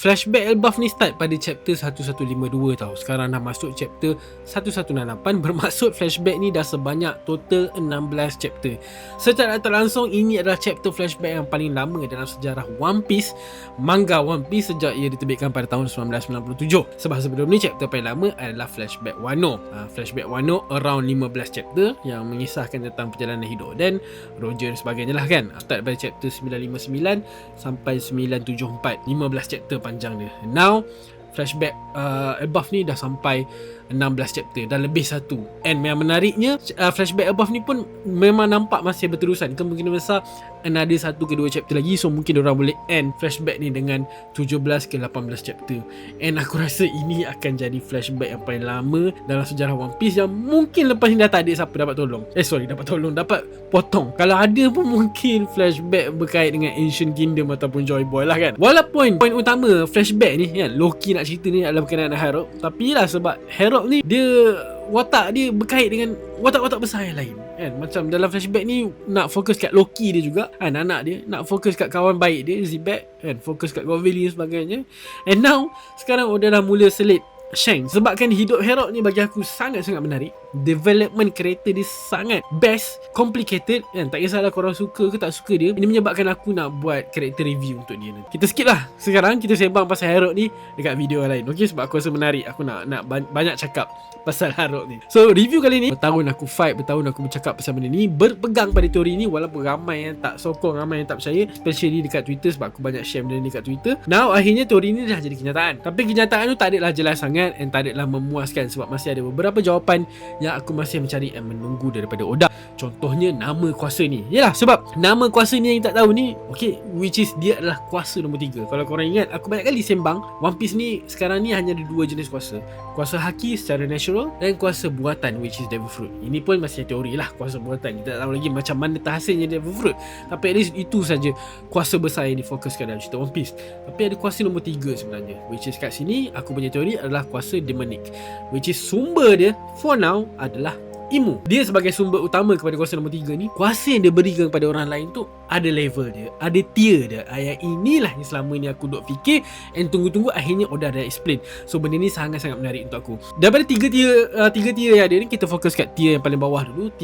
Flashback Elbaf ni start pada chapter 1152 tau. Sekarang dah masuk chapter 1168. Bermaksud flashback ni dah sebanyak total 16 chapter. Secara tak langsung, ini adalah chapter flashback yang paling lama dalam sejarah One Piece, manga One Piece, sejak ia diterbitkan pada tahun 1997. Sebab sebelum ni chapter paling lama adalah Flashback Wano. Flashback Wano around 15 chapter yang mengisahkan tentang perjalanan hidup dan Roger dan sebagainya lah kan. Start pada chapter 959 sampai 974. 15 chapter panjang dia. Now Flashback Elbaf ni dah sampai 16 chapter, dah lebih satu. And yang menariknya, Flashback Elbaf ni pun memang nampak masih berterusan. Kemungkinan besar ada 1 ke 2 chapter lagi. So mungkin diorang boleh end flashback ni dengan 17 ke 18 chapter. And aku rasa ini akan jadi flashback yang paling lama dalam sejarah One Piece, yang mungkin lepas ni dah tak ada siapa dapat tolong. Dapat potong. Kalau ada pun mungkin flashback berkait dengan Ancient Kingdom ataupun Joy Boy lah kan. Walaupun point utama flashback ni kan, Loki nak cerita ni adalah berkenaan dengan Herald. Tapi lah sebab Herald ni dia watak dia berkait dengan watak-watak besar yang lain kan. Macam dalam flashback ni nak fokus kat Loki dia juga kan, anak dia, nak fokus kat kawan baik dia Zebek kan, fokus kat Govili dan sebagainya. And now sekarang dah mula selit Shanks. Sebabkan hidup Herald ni bagi aku sangat-sangat menarik. Development karakter dia sangat best, complicated kan. Tak kisahlah korang suka ke tak suka dia. Ini menyebabkan aku nak buat karakter review untuk dia nanti. Kita skip lah. Sekarang kita sembang pasal Herald ni dekat video lain. Okay, sebab aku rasa menarik. Aku nak banyak cakap pasal Herald ni. So review kali ni, bertahun aku fight, bertahun aku bercakap pasal benda ni, berpegang pada teori ni. Walaupun ramai yang tak sokong, ramai yang tak percaya, especially dekat Twitter, sebab aku banyak share benda ni dekat Twitter. Now akhirnya teori ni dah jadi kenyataan. Tapi kenyataan tu tak adalah jelas sangat and tak adalah memuaskan, sebab masih ada beberapa jawapan yang aku masih mencari dan menunggu daripada Oda. Contohnya nama kuasa ni. Yalah, sebab nama kuasa ni yang tak tahu ni, okay, which is dia adalah kuasa nombor 3. Kalau korang ingat, aku banyak kali sembang One Piece ni sekarang ni hanya ada 2 jenis kuasa. Kuasa haki secara natural dan kuasa buatan, which is Devil Fruit. Ini pun masih teori lah, kuasa buatan. Kita tak tahu lagi macam mana terhasilnya Devil Fruit. Tapi at least itu saja kuasa besar yang difokuskan dalam cerita One Piece. Tapi ada kuasa nombor 3 sebenarnya, which is kat sini aku punya teori adalah kuasa demonic, which is sumber dia for now adalah Imu. Dia sebagai sumber utama kepada kuasa nombor 3 ni. Kuasa yang dia berikan kepada orang lain tu ada level dia, ada tier dia. Yang inilah yang selama ni aku duk fikir and tunggu-tunggu akhirnya Oda dah explain. So benda ni sangat-sangat menarik untuk aku. Daripada 3 tier yang ada ni, kita fokus kat tier yang paling bawah dulu.